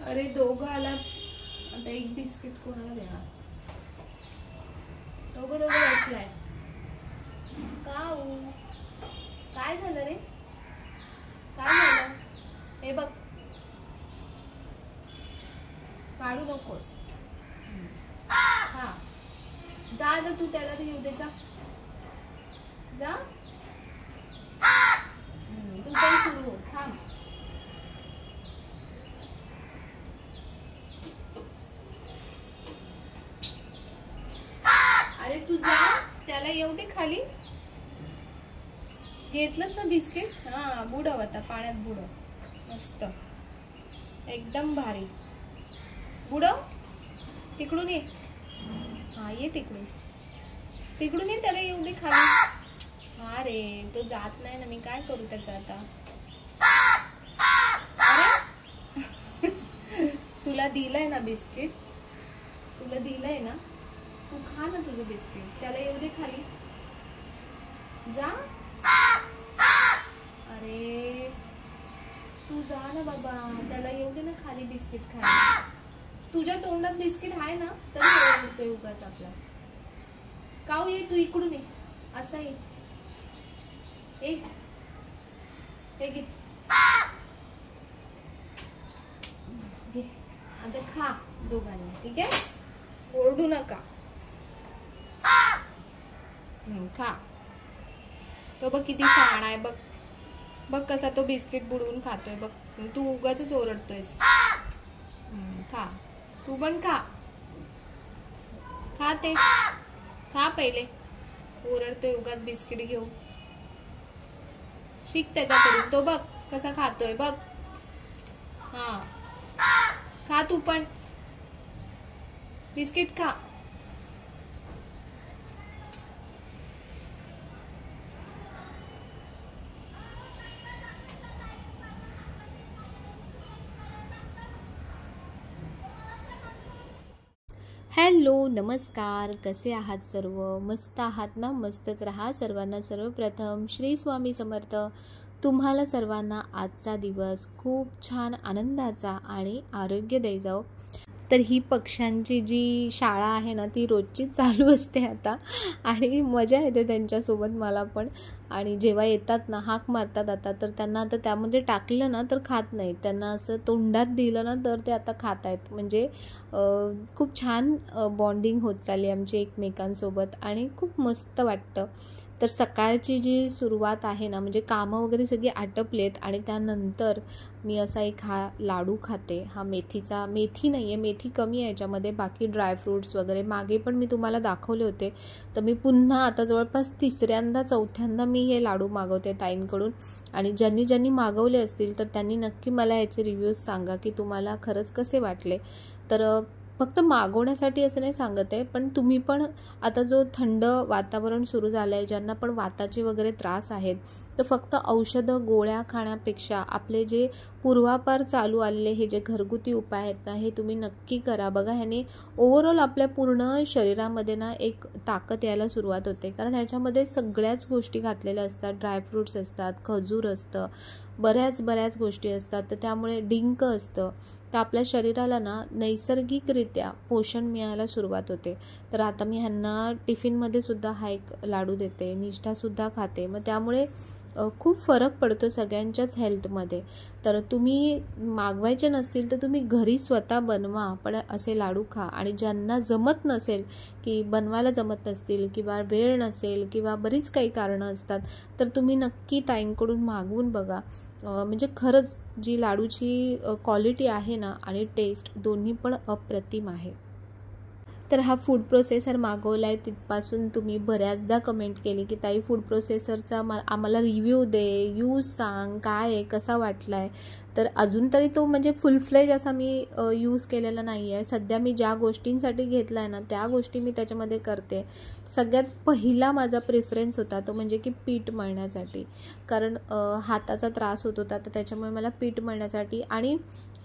अरे दोघं आलात, आता एक बिस्किट कोणाला देणार? दोघं बसलाय. काऊ काय झालं रे? काय झालं? हे बघ, काढू नकोस. हा जा, आता तू त्याला तर येऊ दे. जा जा, तू पण सुरू हो. थांब. अरे तू जा, त्याला येऊ दे खाली. घेतलंस ना बिस्किट? हा, बुडव आता पाण्यात, बुडव. मस्त, एकदम भारी. बुडव, तिकडून ये. हा ये तिकडून, तिकडून ये, त्याला येऊ दे खाली. हा रे, तो जात नाही ना, मी काय करू त्याचा आता? अरे तुला दिलंय ना बिस्किट, तुला दिलंय ना, तू खा ना तुझं बिस्किट. त्याला येऊ दे खाली. जा. अरे तू जा ना बाबा, त्याला येऊ दे ना खाली बिस्किट खायला. तुझ्या तोंडात बिस्किट आहे ना, तरी ओरडतोय उगाच आपला. काऊ ये, तू इकडून ये. असं ये. हे घे, आता खा दोघांनी, ठीक आहे? ओरडू नका. खा. तो बघ किती शहाणा आहे. बघ बघ कसा तो बिस्किट बुडवून खातोय बघ. तू उगाच ओरडतोयस. खा, तू पण खा. खा ते, खा पहिले. ओरडतोय उगाच बिस्किट घेऊ. शिक त्याच्याकडून. तो बघ कसा खातोय बघ. हा, खा तू पण बिस्किट खा. हॅलो, नमस्कार. कसे आहात सर्व? मस्त आहात ना? मस्तच राहा. सर्वांना सर्वप्रथम श्री स्वामी समर्थ. तुम्हाला सर्वांना आजचा दिवस खूप छान आनंदाचा आणि आरोग्यदायी जाओ. तर ही पक्ष्यांची जी शाळा आहे ना, ती रोजचीच चालू असते आता, आणि मजा येते त्यांच्यासोबत मला पण. आणि जेव्हा येतात ना, हाक मारतात आता, तर त्यांना आता त्यामध्ये टाकलं ना तर खात नाहीत. त्यांना असं तोंडात दिलं ना तर ते आता खात आहेत. म्हणजे खूप छान बॉन्डिंग होत चालली आमची एकमेकांसोबत, आणि खूप मस्त वाटतं. तर सकाळची जी सुरुवात आहे ना, म्हणजे कामं वगैरे सगळी आटपलेत, आणि त्यानंतर मी असा एक हा लाडू खाते. हा मेथीचा, मेथी नाही आहे, मेथी कमी आहे याच्यामध्ये, बाकी ड्रायफ्रूट्स वगैरे मागे पण मी तुम्हाला दाखवले होते. तर मी पुन्हा आता जवळपास तिसऱ्यांदा चौथ्यांदा मी हे लाडू मागवते ताईंकडून. आणि ज्यांनी मागवले असतील तर त्यांनी नक्की मला याचे रिव्ह्यूज सांगा की तुम्हाला खरंच कसे वाटले. तर फक्त मागवण्यासाठी असं नाही सांगत आहे, पण तुम्ही पण आता जो थंड वातावरण सुरू झालं आहे, ज्यांना पण वाताचे वगैरे त्रास आहेत, तर फक्त औषधं गोळ्या खाण्यापेक्षा आपले जे पूर्वापार चालू आलेले हे जे घरगुती उपाय आहेत ना, हे तुम्ही नक्की करा. बघा, ह्याने ओव्हरऑल आपल्या पूर्ण शरीरामध्ये ना एक ताकद यायला सुरुवात होते. कारण ह्याच्यामध्ये सगळ्याच गोष्टी घातलेल्या असतात. ड्रायफ्रूट्स असतात, खजूर असतं, बऱ्याच गोष्टी असतात. तर त्यामुळे डिंक असतं. तर आपल्या शरीराला ना नैसर्गिकरित्या पोषण मिळायला सुरुवात होते. तर आता मी ह्यांना टिफिनमध्ये सुद्धा हा एक लाडू देते, निष्ठासुद्धा खाते. मग त्यामुळे खूप फरक पडतो सगळ्यांच्याच हेल्थमध्ये. तर तुम्ही मागवायचे नसतील तर तुम्ही घरी स्वतः बनवा, पण असे लाडू खा. आणि ज्यांना जमत नसेल, की बनवायला जमत नसतील किंवा वेळ नसेल किंवा बरीच काही कारणं असतात, तर तुम्ही नक्की ताईंकडून मागवून बघा. म्हणजे खरंच जी लाडूची क्वालिटी आहे ना आणि टेस्ट दोन्ही पण अप्रतिम आहे. तर हा फूड प्रोसेसर मागवला आहे, तिथपासून तुम्ही बऱ्याचदा कमेंट केली की ताई फूड प्रोसेसरचा आम्हाला रिव्ह्यू दे, यूज सांग, काय आहे, कसा वाटला आहे. तर अजून तरी तो म्हणजे फुल फ्लेज असा मी यूज केलेला नाही आहे. सध्या मी ज्या गोष्टींसाठी घेतला आहे ना, त्या गोष्टी मी त्याच्यामध्ये करते. सगळ्यात पहिला माझा प्रेफरन्स होता तो म्हणजे की पीठ मळण्यासाठी. कारण हाताचा त्रास होत होता, तर त्याच्यामुळे मला पीठ मळण्यासाठी, आणि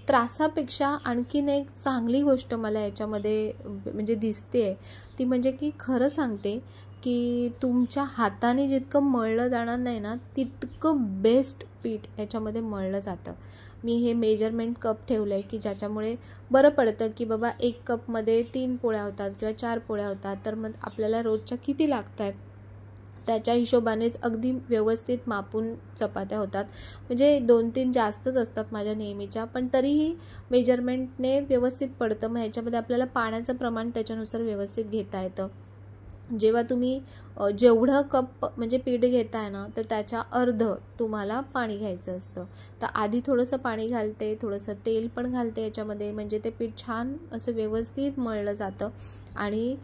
त्रासापेक्षा आणखीन एक चांगली गोष्ट मला याच्यामध्ये म्हणजे दिसते, ती म्हणजे की खरं सांगते, की तुमच्या हाताने जितकं मळलं जाणार नाही ना, तितकं बेस्ट पीठ याच्यामध्ये मळलं जातं. मी हे मेजरमेंट कप ठेवलं आहे की ज्याच्यामुळे बरं पडतं की बाबा 1 कपमध्ये 3 पोळ्या होतात किंवा 4 पोळ्या होतात, तर मग आपल्याला रोजच्या किती लागत आहेत त्याच्या हिशोबानेच अगदी व्यवस्थित मापून चपात्या होतात. म्हणजे 2-3 जास्तच असतात माझ्या नेहमीच्या, पण तरीही मेजरमेंटने व्यवस्थित पडतं. मग ह्याच्यामध्ये आपल्याला पाण्याचं प्रमाण त्याच्यानुसार व्यवस्थित घेता येतं. जेव्हा तुम्ही जेवढं कप म्हणजे पीठ घेताय ना, तर त्याच्या अर्ध तुम्हाला पाणी घ्यायचं असतं. तर आधी थोडंसं पाणी घालते, थोडंसं तेल पण घालते याच्यामध्ये, म्हणजे ते पीठ छान असं व्यवस्थित मळलं जातं. आणि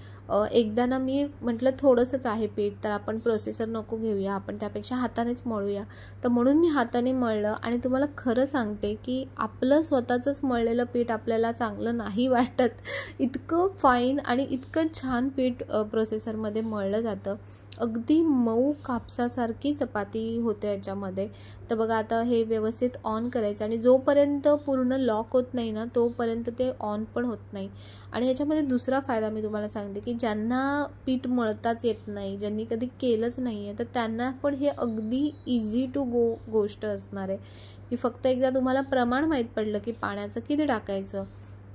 एकदा ना मी म्हटलं थोडंसंच आहे पीठ, तर आपण प्रोसेसर नको घेऊया, आपण त्यापेक्षा हातानेच मळूया. तर म्हणून मी हाताने मळलं आणि तुम्हाला खरं सांगते की आपलं स्वतःचंच मळलेलं पीठ आपल्याला चांगलं नाही वाटत. इतकं फाईन आणि इतकं छान पीठ प्रोसेसरमध्ये मळलं जातं. अगदी मऊ कापसासारखी चपाती होते याच्यामध्ये. तर बघा आता हे व्यवस्थित ऑन करायचं आणि जोपर्यंत पूर्ण लॉक होत नाही ना, तोपर्यंत ते ऑन पण होत नाही. आणि ह्याच्यामध्ये दुसरा फायदा मी तुम्हाला सांगते की ज्यांना पीठ मळताच येत नाही, ज्यांनी कधी केलंच नाही आहे, तर त्यांना पण हे अगदी इझी टू गो गोष्ट असणार आहे. की फक्त एकदा तुम्हाला प्रमाण माहीत पडलं की पाण्याचं किती टाकायचं,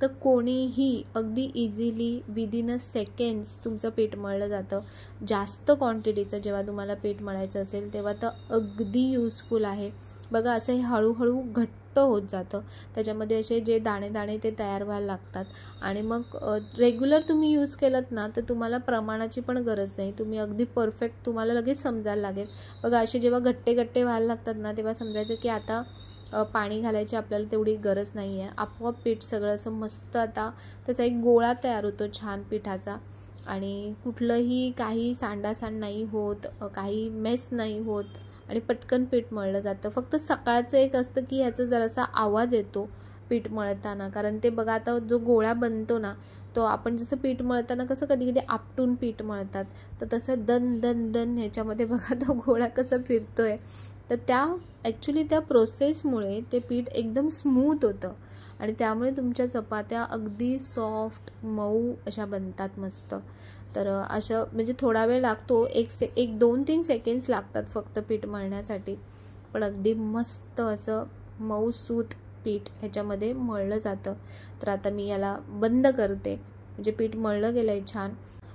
तर कोणीही अगदी इझिली विदिन अ सेकंड्स तुमचं पीठ मळलं जातं. जास्त क्वांटिटीचं जेव्हा तुम्हाला पीठ मळायचं असेल तेव्हा तर अगदी यूजफुल आहे. बघा असं हे हळूहळू घट्ट होत जातं. त्याच्यामध्ये असे जे दाणे दाणे ते तयार व्हायला लागतात. आणि मग रेग्युलर तुम्ही यूज केलं ना, तर तुम्हाला प्रमाणाची पण गरज नाही. तुम्ही अगदी परफेक्ट तुम्हाला लगेच समजायला लागेल. बघा असे जेव्हा गट्टे गट्टे व्हायला लागतात ना, तेव्हा समजायचं की आता पाणी घालायची आपल्याला तेवढी गरज नाही आहे. आपोआप पीठ सगळं असं मस्त आता त्याचा एक गोळा तयार होतो छान पिठाचा. आणि कुठलंही काही सांडासांड नाही होत, काही मेस नाही होत आणि पटकन पीठ मळलं जातं. फक्त सकाळचं एक असतं की ह्याचा जरासा आवाज येतो पीठ मळताना, कारण ते बघा आता जो गोळा बनतो ना, तो आपण जसं पीठ मळताना कसं कधी कधी आपटून पीठ मळतात, तर तसं दन दन दन ह्याच्यामध्ये बघा तो गोळा कसा फिरतोय. तर ॲक्च्युली त्या प्रोसेसमुळे ते पीठ एकदम स्मूथ होतं आणि त्यामुळे तुमच्या चपात्या अगदी सॉफ्ट मऊ अशा बनतात मस्त. तर असं म्हणजे थोडा वेळ लागतो, 2-3 सेकंड्स लागतात फक्त पीठ मळण्यासाठी, पण अगदी मस्त असं मऊसूत पीठ ह्याच्यामध्ये मळलं जातं. तर आता मी याला बंद करते. म्हणजे पीठ मळलं गेलं आहे छान.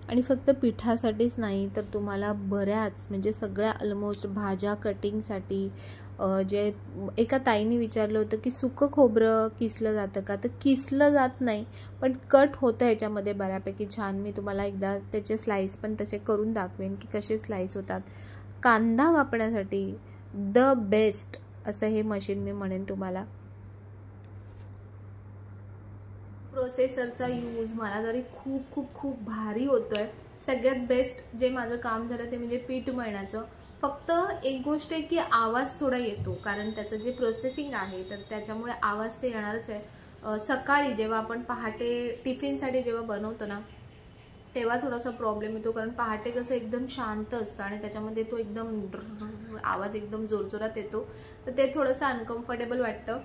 आणि फक्त पिठासाठीच नाही, तर तुम्हाला बऱ्याच म्हणजे सगळ्या ऑलमोस्ट भाज्या कटिंगसाठी जे एका ताईने विचारलं होतं की सुकं खोबरं किसलं जातं का, तर किसलं जात नाही, पण कट होतं ह्याच्यामध्ये बऱ्यापैकी छान. मी तुम्हाला एकदा त्याचे स्लाईस पण तसे करून दाखवेन की कसे स्लाईस होतात. कांदा कापण्यासाठी द बेस्ट असं हे मशीन मी म्हणेन तुम्हाला. प्रोसेसरचा यूज मला तरी खूप खूप खूप भारी होतो आहे. सगळ्यात बेस्ट जे माझं काम झालं ते म्हणजे पीठ मळण्याचं. फक्त एक गोष्ट आहे की आवाज थोडा येतो, कारण त्याचं जे प्रोसेसिंग आहे तर त्याच्यामुळे आवाज ते येणारच आहे. सकाळी जेव्हा आपण पहाटे टिफिनसाठी जेव्हा बनवतो ना, तेव्हा थोडासा प्रॉब्लेम येतो, कारण पहाटे कसं एकदम शांत असतं आणि त्याच्यामध्ये तो एकदम आवाज एकदम जोरजोरात येतो, तर ते थोडंसं अनकम्फर्टेबल वाटतं.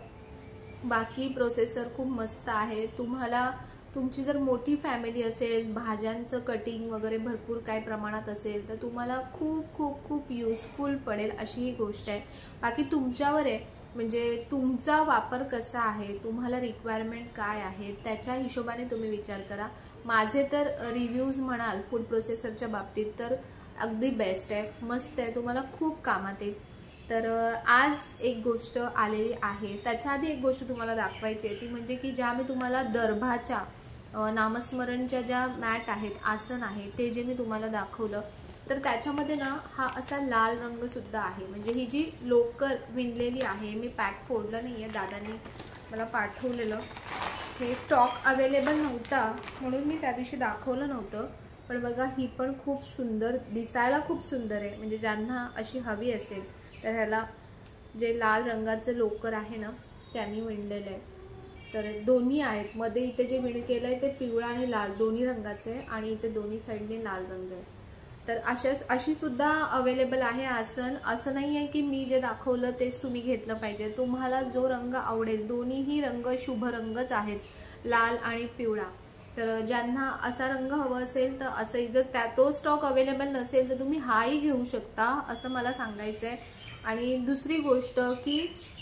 बाकी प्रोसेसर खूप मस्त आहे. तुम्हाला तुमची जर मोठी फॅमिली असेल, भाज्यांचं कटिंग वगैरे भरपूर काय प्रमाणात असेल, तर तुम्हाला खूप खूप खूप यूजफुल पडेल अशी ही गोष्ट आहे. बाकी तुमच्यावर आहे, म्हणजे तुमचा वापर कसा आहे, तुम्हाला रिक्वायरमेंट काय आहे त्याच्या हिशोबाने तुम्ही विचार करा. माझे तर रिव्ह्यूज म्हणाल फूड प्रोसेसरच्या बाबतीत तर अगदी बेस्ट आहे, मस्त आहे, तुम्हाला खूप कामात येईल. तर आज एक गोष्ट आलेली आहे. त्याच्या आधी एक गोष्ट तुम्हाला दाखवायची आहे, ती म्हणजे की ज्या मी तुम्हाला दर्भाच्या नामस्मरणच्या ज्या मॅट आहेत, आसन आहे, ते जे मी तुम्हाला दाखवलं, तर त्याच्यामध्ये ना हा असा लाल रंगसुद्धा आहे. म्हणजे ही जी लोकल विणलेली आहे, मी पॅक फोडलं नाही आहे, दादांनी मला पाठवलेलं. हे स्टॉक अवेलेबल नव्हता म्हणून मी त्या दिवशी दाखवलं नव्हतं. पण बघा ही पण खूप सुंदर, दिसायला खूप सुंदर आहे. म्हणजे ज्यांना अशी हवी असेल तर ह्याला जे लाल रंगाचं लोकर आहे ना, त्यांनी विणलेलं आहे. तर दोन्ही आहेत, मध्ये इथे जे विण केलं आहे ते पिवळा आणि लाल दोन्ही रंगाचे आहे आणि इथे दोन्ही साईडने लाल रंग आहे. तर अशी सुद्धा अवेलेबल आहे आसन. असं नाही आहे की मी जे दाखवलं तेच तुम्ही घेतलं पाहिजे. तुम्हाला जो रंग आवडेल, दोन्हीही रंग शुभ रंगच आहेत, लाल आणि पिवळा. तर ज्यांना असा रंग हवा असेल तर असंही, जर तो स्टॉक अवेलेबल नसेल तर तुम्ही हाही घेऊ शकता असं मला सांगायचं आहे. आणि दुसरी गोष्ट की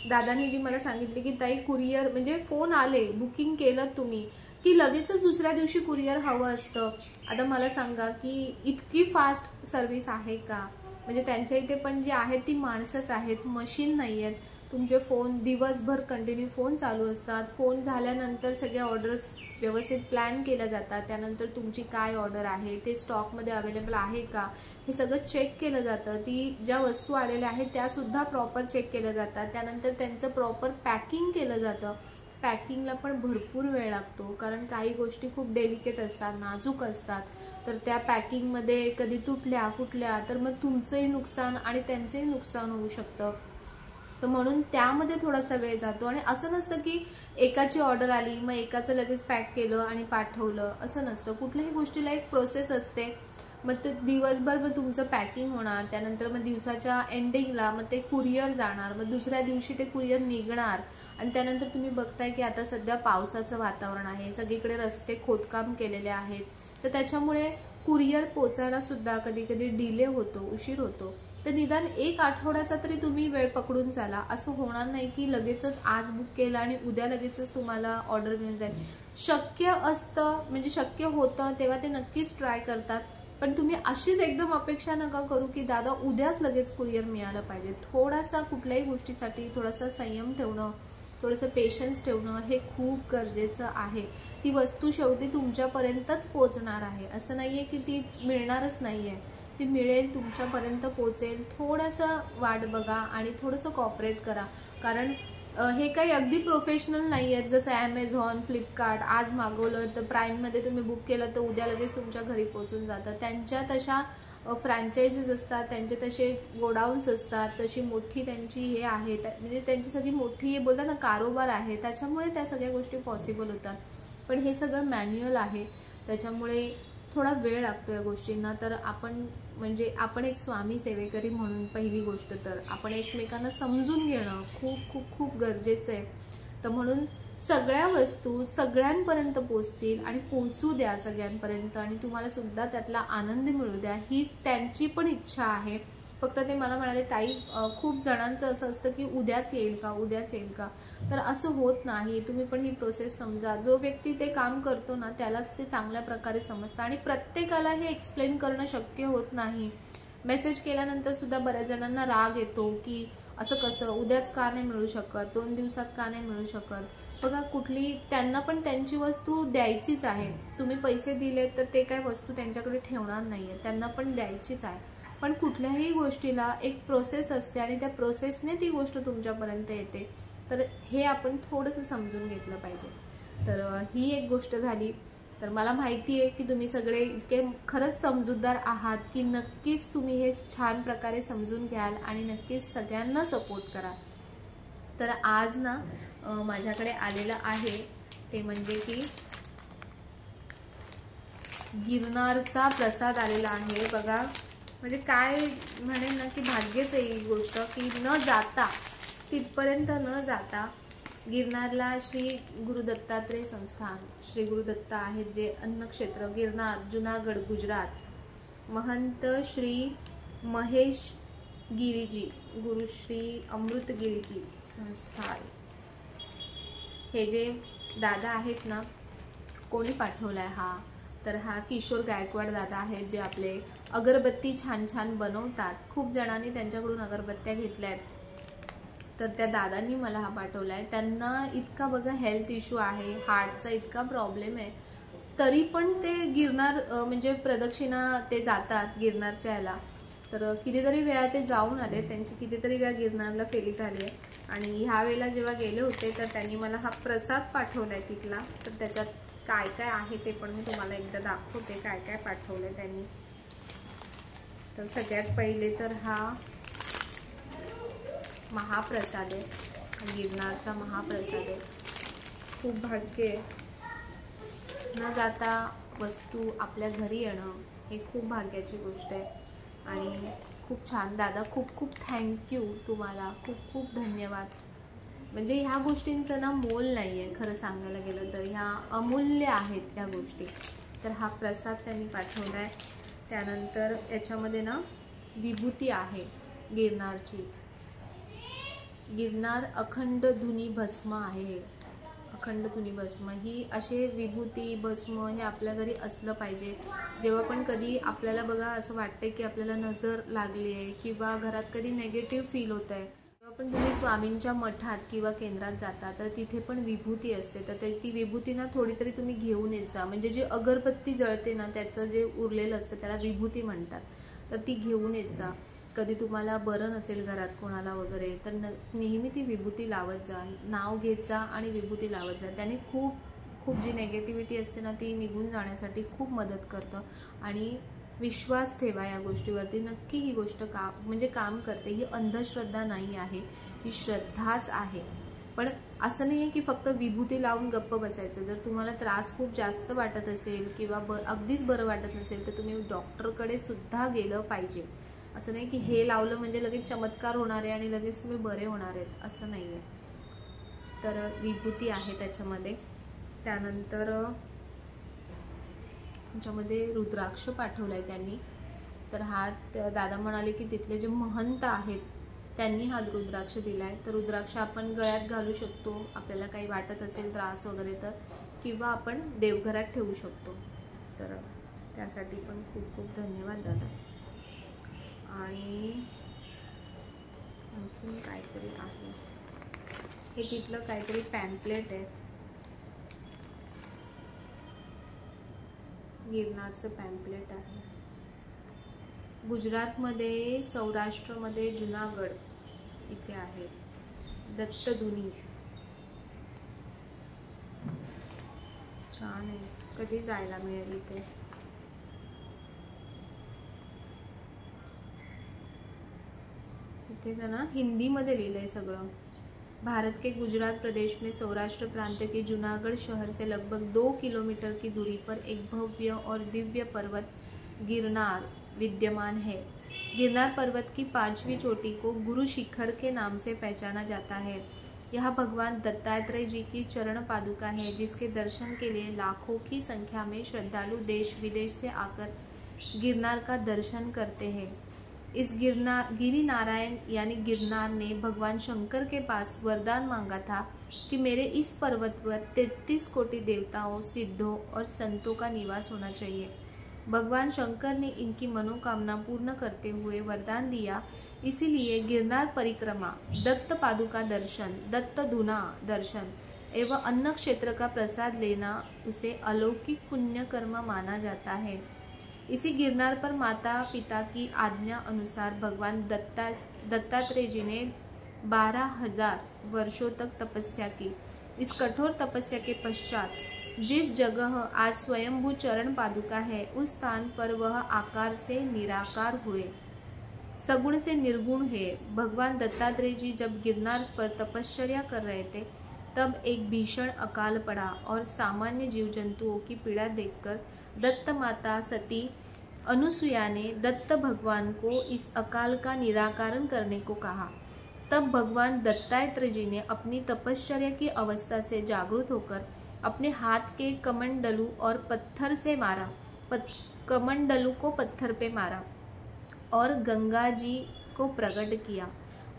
दादानी जी मला सांगितली की ताई कुरिअर म्हणजे फोन आले, बुकिंग केलं तुम्ही की लगेचच दुसऱ्या दिवशी कुरिअर हवं असतं. आता मला सांगा की इतकी फास्ट सर्व्हिस आहे का? म्हणजे त्यांच्या इथे पण जे आहेत ती माणसंच आहेत, मशीन नाही आहेत. तुमचे फोन दिवसभर कंटिन्यू फोन चालू असतात. फोन झाल्यानंतर सगळ्या ऑर्डर्स व्यवस्थित प्लॅन केल्या जातात. त्यानंतर तुमची काय ऑर्डर आहे, ते स्टॉकमध्ये अवेलेबल आहे का, हे सगळं चेक केलं जातं. ती ज्या वस्तू आलेल्या आहेत त्यासुद्धा प्रॉपर चेक केल्या जातात. त्यानंतर त्यांचं प्रॉपर पॅकिंग केलं जातं. पॅकिंगला पण भरपूर वेळ लागतो, कारण काही गोष्टी खूप डेलिकेट असतात, नाजूक असतात. तर त्या पॅकिंगमध्ये कधी तुटल्या फुटल्या तर मग तुमचंही नुकसान आणि त्यांचंही नुकसान होऊ शकतं. तर म्हणून त्यामध्ये थोडासा वेळ जातो. आणि असं नसतं की एकाची ऑर्डर आली मग एकाचं लगेच पॅक केलं आणि पाठवलं, असं नसतं. कुठल्याही गोष्टीला एक प्रोसेस असते. मग ते दिवसभर मग तुमचं पॅकिंग होणार, त्यानंतर मग दिवसाच्या एंडिंगला मग ते कुरिअर जाणार, मग दुसऱ्या दिवशी ते कुरिअर निघणार. आणि त्यानंतर तुम्ही बघताय की आता सध्या पावसाचं वातावरण आहे, सगळीकडे रस्ते खोदकाम केलेले आहेत. तर त्याच्यामुळे कुरिअर पोचायला सुद्धा कधी कधी डिले होतो, उशीर होतो. तर निदान एक आठवड्याचा तरी तुम्ही वेळ पकडून चाला. असं होणार नाही की लगेचच आज बुक केलं आणि उद्या लगेचच तुम्हाला ऑर्डर मिळून जाईल. शक्य असतं, म्हणजे शक्य होतं तेव्हा ते नक्कीच ट्राय करतात. पण तुम्ही अशीच एकदम अपेक्षा नका करू की दादा उद्याच लगेच कुरिअर मिळालं पाहिजे. थोडासा कुठल्याही गोष्टीसाठी थोडासा संयम ठेवणं, थोडंसं पेशन्स ठेवणं हे खूप गरजेचं आहे. ती वस्तू शेवटी तुमच्यापर्यंतच पोचणार आहे. असं नाही आहे की ती मिळणारच नाही आहे, ती मिळेल, तुमच्यापर्यंत पोचेल. थोडंसं वाट बघा आणि थोडंसं कॉपरेट करा. कारण हे काही अगदी प्रोफेशनल नाही आहेत. जसं ॲमेझॉन, फ्लिपकार्ट, आज मागवलं तर प्राईममध्ये तुम्ही बुक केलं तर उद्या लगेच तुमच्या घरी पोचून जातं. त्यांच्या तशा फ्रँचायझीज असतात, त्यांचे तसे गोडाऊन्स असतात, तशी मोठी त्यांची हे आहे, म्हणजे त्यांची सगळी मोठी हे बोलतात ना कारोबार आहे. त्याच्यामुळे त्या सगळ्या गोष्टी पॉसिबल होतात. पण हे सगळं मॅन्युअल आहे, त्याच्यामुळे थोडा वेळ लागतो या गोष्टींना. तर आपण एक स्वामी सेवेकरी म्हणून पहिली गोष्ट तर आपण एकमेकांना समजून घेणं खूप खूप खूप गरजेचं आहे. तर म्हणून सगळ्या वस्तू सगळ्यांपर्यंत पोचतील आणि पोचू द्या सगळ्यांपर्यंत, आणि तुम्हाला सुद्धा त्यातला आनंद मिळू द्या, हीच त्यांची पण इच्छा आहे. फक्त ते मला म्हणाले ताई खूप जणांचं असं असतं की उद्याच येईल का, उद्याच येईल का. तर असं होत नाही. तुम्ही पण ही प्रोसेस समजा. जो व्यक्ती ते काम करतो ना त्यालाच ते चांगल्या प्रकारे समजतं. आणि प्रत्येकाला हे एक्सप्लेन करणं शक्य होत नाही. मेसेज केल्यानंतर सुद्धा बऱ्याच जणांना राग येतो की असं कसं, उद्याच का नाही मिळू शकत, 2 दिवसात का नाही मिळू शकत. बघा कुठली, त्यांना पण त्यांची वस्तू द्यायचीच आहे. तुम्ही पैसे दिले तर ते काय वस्तू त्यांच्याकडे ठेवणार नाही आहे, त्यांना पण द्यायचीच आहे. पण कुठल्याही गोष्टीला एक प्रोसेस असते आणि त्या प्रोसेसने ती गोष्ट तुमच्यापर्यंत येते. तर हे आपण थोडंसं समजून घेतलं पाहिजे. तर ही एक गोष्ट झाली. तर मला माहिती आहे की तुम्ही सगळे इतके खरंच समजूतदार आहात की नक्कीच तुम्ही हे छान प्रकारे समजून घ्याल आणि नक्कीच सगळ्यांना सपोर्ट कराल. तर आज ना माझ्याकडे आलेलं आहे ते म्हणजे की गिरनारचा प्रसाद आलेला आहे. बघा, म्हणजे काय म्हणेन ना की भाग्यच आहे ही गोष्ट की न जाता, तिथपर्यंत न जाता गिरनारला श्री गुरु दत्तात्रेय संस्थान, श्री गुरु दत्त आहेत जे अन्नक्षेत्र गिरनार, जुनागड, गुजरात, महंत श्री महेश गिरीजी, गुरुश्री अमृतगिरीजी संस्था आहे. हे जे दादा आहेत ना, कोणी पाठवलाय हा, तर हा किशोर गायकवाड दादा आहेत जे आपले अगरबत्ती छान छान बनवतात. खूप जणांनी त्यांच्याकडून अगरबत्त्या घेतल्यात. तर त्या दादांनी मला हा पाठवला आहे. त्यांना इतका बघा हेल्थ इश्यू आहे, हार्टचा इतका प्रॉब्लेम आहे, तरी पण ते गिरनार म्हणजे प्रदक्षिणा ते जातात गिरनारच्या याला. तर कितीतरी वेळा ते जाऊन आले, त्यांची कितीतरी वेळा गिरनारला फेरी झाली आहे. आणि ह्या वेळेला जेव्हा गेले होते तर त्यांनी मला हा प्रसाद पाठवला आहे तिथला. तर त्याच्यात काय काय आहे ते पण मी तुम्हाला एकदा दाखवते, काय काय पाठवलं आहे त्यांनी. तर सगळ्यात पहिले तर हा महाप्रसाद आहे, गिरनारचा महाप्रसाद आहे. खूप भाग्य आहे, न जाता वस्तू आपल्या घरी येणं हे खूप भाग्याची गोष्ट आहे. आणि खूप छान दादा, खूप खूप थँक्यू तुम्हाला, खूप खूप धन्यवाद. म्हणजे ह्या गोष्टींचं ना मोल नाही आहे खरं सांगायला गेलं तर, ह्या अमूल्य आहेत ह्या गोष्टी. तर हा प्रसाद त्यांनी पाठवला आहे. त्यानंतर याच्यामध्ये ना विभूती आहे गिरनारची. गिरनार अखंड धुनी भस्म आहे. अखंड धुनी भस्म ही असे विभूती भस्म हे आपल्या घरी असलं पाहिजे. जेव्हा पण कधी आपल्याला बघा असं वाटतं की आपल्याला नजर लागली आहे किंवा घरात कधी नेगेटिव्ह फील होत आहे, तेव्हा पण तुम्ही स्वामींच्या मठात किंवा केंद्रात जाता तर तिथे पण विभूती असते. तर ती विभूती ना थोडी तरी तुम्ही घेऊन येत जा. म्हणजे जी अगरबत्ती जळते ना त्याचं जे उरलेलं असतं त्याला विभूती म्हणतात. तर ती घेऊन येत जा. कधी तुम्हाला बरं नसेल घरात कोणाला वगैरे तर नेहमी ती विभूती लावत जा. नाव घेत जा आणि विभूती लावत जा. त्याने खूप जी नेगेटिव्हिटी असते ना ती निघून जाण्यासाठी खूप मदत करतं. आणि विश्वास ठेवा या गोष्टीवरती. नक्की ही गोष्ट काम करते. ही अंधश्रद्धा नाही आहे, ही श्रद्धाच आहे. पण असं नाही आहे की फक्त विभूती लावून गप्प बसायचं. जर तुम्हाला त्रास खूप जास्त वाटत असेल किंवा अगदीच बरं वाटत नसेल तर तुम्ही डॉक्टरकडे सुद्धा गेलं पाहिजे. असं नाही की हे लावलं म्हणजे लगेच चमत्कार होणार आहे आणि लगेच तुम्ही बरे होणार आहेत, असं नाही आहे. तर विभूती आहे त्याच्यामध्ये. त्यानंतर त्याच्यामध्ये रुद्राक्ष पाठवला आहे त्यांनी. तर हा दादा म्हणाले की तिथले जे महंत आहेत त्यांनी हा रुद्राक्ष दिला आहे. तर रुद्राक्ष आपण गळ्यात घालू शकतो आपल्याला काही वाटत असेल त्रास वगैरे तर, किंवा आपण देवघरात ठेवू शकतो. तर त्यासाठी पण खूप धन्यवाद दादा. आणि आणखी काहीतरी आहे, हे तिथलं काहीतरी पॅम्पलेट आहे, गिरनारचं पॅम्पलेट आहे. गुजरातमध्ये, सौराष्ट्रमध्ये जुनागड इथे आहे दत्तधुनी. छान आहे, कधी जायला मिळेल इथे. इथे ना हिंदीमध्ये लिहिलं है सगळं. भारत के गुजरात प्रदेश में सौराष्ट्र प्रांत के जूनागढ़ शहर से लगभग 2 किलोमीटर की दूरी पर एक भव्य और दिव्य पर्वत गिरनार विद्यमान है. गिरनार पर्वत की 5वीं चोटी को गुरु शिखर के नाम से पहचाना जाता है. यह भगवान दत्तात्रेय जी की चरण पादुका है, जिसके दर्शन के लिए लाखों की संख्या में श्रद्धालु देश विदेश से आकर गिरनार का दर्शन करते हैं. इस गिरी नारायण यानी गिरनार ने भगवान शंकर के पास वरदान मांगा था कि मेरे इस पर्वत पर 33 कोटि देवताओं, सिद्धों और संतों का निवास होना चाहिए. भगवान शंकर ने इनकी मनोकामना पूर्ण करते हुए वरदान दिया. इसीलिए गिरनार परिक्रमा, दत्त पादुका दर्शन, दत्त धुना दर्शन एवं अन्न क्षेत्र का प्रसाद लेना उसे अलौकिक पुण्य कर्म माना जाता है. इसी गिरनार पर माता पिता की आज्ञा अनुसार भगवान दत्तात्रेय जी ने 12,000 वर्षों तक तपस्या की. इस कठोर तपस्या के पश्चात जिस जगह आज स्वयंभू चरण पादुका है, उस स्थान पर वह आकार से निराकार हुए, सगुण से निर्गुण है. भगवान दत्तात्रेय जी जब गिरनार पर तपश्चर्या कर रहे थे तब एक भीषण अकाल पड़ा और सामान्य जीव जंतुओं की पीड़ा देखकर दत्त माता सती अनुसुया ने दत्त भगवान को इस अकाल का निराकरण करने को कहा. तब भगवान दत्तात्रेय जी ने अपनी तपश्चर्या की अवस्था से जागृत होकर अपने हाथ के कमंडलू और पत्थर से मारा, कमंडलू को पत्थर पे मारा और गंगा जी को प्रकट किया.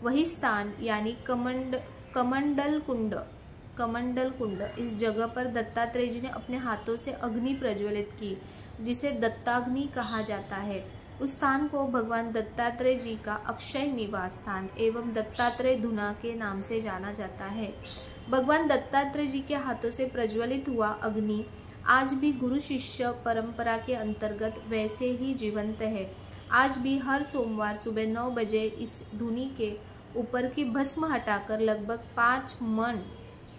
वही स्थान यानी कमंडल कुंड, इस जगह पर दत्तात्रेय जी ने अपने हाथों से अग्नि प्रज्वलित की, जिसे दत्ताग्नि कहा जाता है. उस स्थान को भगवान दत्तात्रेय जी का अक्षय निवास स्थान एवं दत्तात्रेय धुना के नाम से जाना जाता है. भगवान दत्तात्रेय जी के हाथों से प्रज्वलित हुआ अग्नि आज भी गुरु शिष्य परंपरा के अंतर्गत वैसे ही जीवंत है. आज भी हर सोमवार सुबह 9 बजे इस धुनी के ऊपर की भस्म हटाकर लगभग 5 मन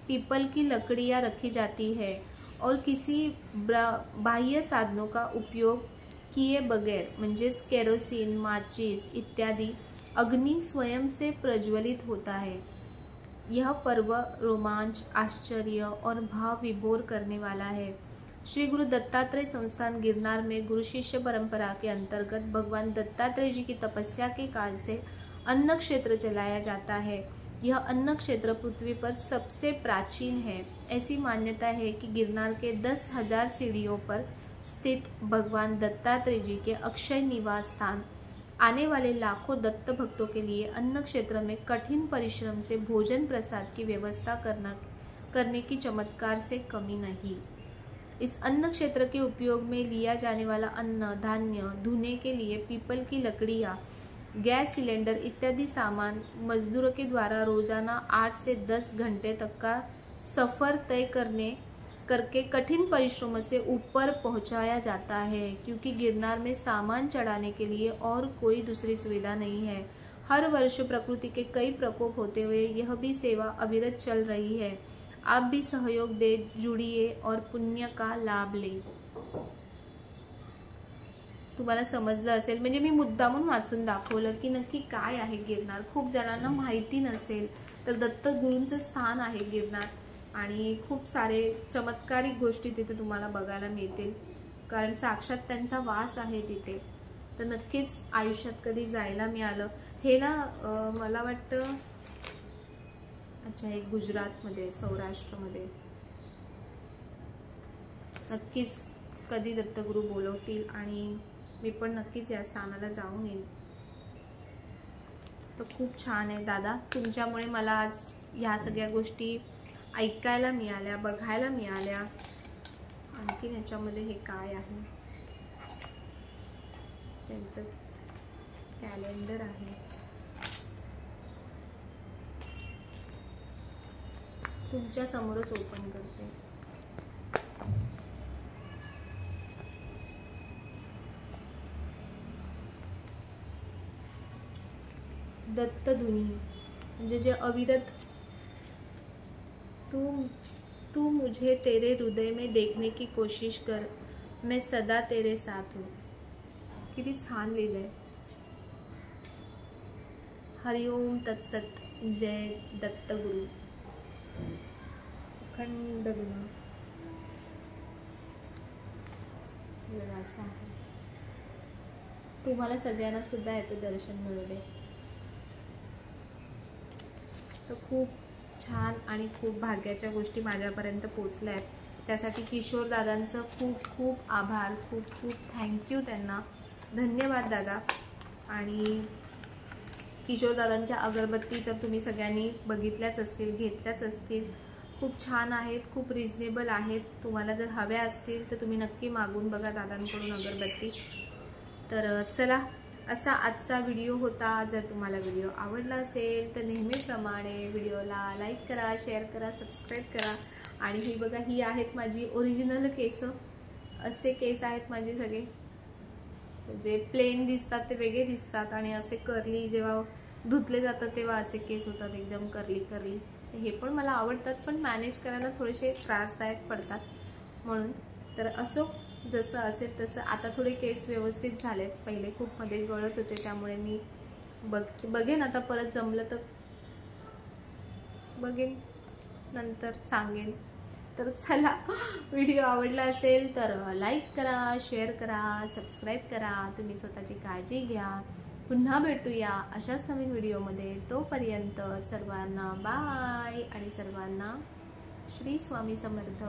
पीपल की लकड़ियाँ रखी जाती है और किसी बाह्य साधनों का उपयोग किए बगैर, म्हणजेच केरोसिन, माचिस इत्यादि अग्नि स्वयं से प्रज्वलित होता है. यह पर्व रोमांच, आश्चर्य और भाव विभोर करने वाला है. श्री गुरु दत्तात्रेय संस्थान गिरनार में गुरु शिष्य परंपरा के अंतर्गत भगवान दत्तात्रेय जी की तपस्या के काल से अन्न क्षेत्र चलाया जाता है. यह अन्न क्षेत्र पृथ्वी पर सबसे प्राचीन है। ऐसी मान्यता है कि गिरनार के 10,000 सीढ़ियों पर स्थित भगवान दत्तात्रेय जी के अक्षय निवास स्थान आने वाले लाखों दत्त भक्तों के लिए अन्न क्षेत्र में कठिन परिश्रम से भोजन प्रसाद की व्यवस्था करने की चमत्कार से कमी नहीं। इस अन्न क्षेत्र के उपयोग में लिया जाने वाला अन्न धान्य धुने के लिए पीपल की लकड़ियाँ, गैस सिलेंडर इत्यादि सामान मजदूरों के द्वारा रोजाना 8 से 10 घंटे तक का सफर तय करके कठिन परिश्रम से ऊपर पहुंचाया जाता है, क्योंकि गिरनार में सामान चढ़ाने के लिए और कोई दूसरी सुविधा नहीं है। हर वर्ष प्रकृति के कई प्रकोप होते हुए यह भी सेवा अविरत चल रही है। आप भी सहयोग दे, जुड़िए और पुण्य का लाभ ले। तुम्हाला समजलं असेल, म्हणजे मी मुद्दामून वाचून दाखवलं की नक्की काय आहे गिरनार। खूप जणांना माहिती नसेल तर दत्तगुरूंचं स्थान आहे गिरनार आणि खूप सारे चमत्कारिक गोष्टी तिथे तुम्हाला बघायला मिळतील, कारण साक्षात त्यांचा वास आहे तिथे। तर नक्कीच आयुष्यात कधी जायला मिळालं हे ना, मला वाटतं अच्छा हे गुजरातमध्ये सौराष्ट्रमध्ये नक्कीच कधी दत्तगुरू बोलवतील आणि मी पण नक्कीच या स्थानाला जाऊन येईन। तर खूप छान आहे दादा, तुमच्यामुळे मला आज ह्या सगळ्या गोष्टी ऐकायला मिळाल्या, बघायला मिळाल्या। आणखी याच्यामध्ये हे काय आहे, त्यांचं कॅलेंडर आहे। तुमच्या समोरच ओपन करते। दत्तधुनी म्हणजे जे अविरत, तू मुझे तेरे हृदय में देखने की कोशिश कर, मैं सदा तेरे साथ हूँ। किती छान लिहिलंय। हरिओम तत्सत, जय दत्तगुरु। अखंड गुण असं आहे। तुम्हाला सगळ्यांना सुद्धा याचं दर्शन मिळू दे। तर खूप छान आणि खूप भाग्याच्या गोष्टी माझ्यापर्यंत पोचल्या आहेत, त्यासाठी किशोर दादांचं खूप खूप आभार, खूप खूप थँक्यू त्यांना, धन्यवाद दादा। आणि किशोर दादांच्या अगरबत्ती तर तुम्ही सगळ्यांनी बघितल्याच असतील, घेतल्याच असतील, खूप छान आहेत, खूप रिजनेबल आहेत। तुम्हाला जर हव्या असतील तर तुम्ही नक्की मागून बघा दादांकडून अगरबत्ती। तर चला, असा आजचा व्हिडिओ होता। जर तुम्हाला व्हिडिओ आवडला असेल तर नेहमीप्रमाणे व्हिडिओला लाईक करा, शेअर करा, सबस्क्राईब करा। आणि ही बघा, ही आहेत माझी ओरिजिनल केस। असे केस आहेत माझे सगळे, जे प्लेन दिसतात ते वेगळे दिसतात आणि असे कर्ली जेव्हा धुतले जातात तेव्हा असे केस होतात, एकदम कर्ली कर्ली। हे पण मला आवडतात, पण मॅनेज करायला थोडेसे त्रासदायक पडतात म्हणून। तर असो, जसं असेल तसं। आता थोडे केस व्यवस्थित झालेत, पहिले खूप मध्ये गळत होते, त्यामुळे मी बघेन आता परत जमलं तर बघेन, नंतर सांगेन। तर चला, व्हिडिओ आवडला असेल तर लाईक करा, शेअर करा, सबस्क्राईब करा। तुम्ही स्वतःची काळजी घ्या। पुन्हा भेटूया अशाच नवीन व्हिडिओमध्ये। तोपर्यंत सर्वांना बाय आणि सर्वांना श्री स्वामी समर्थ।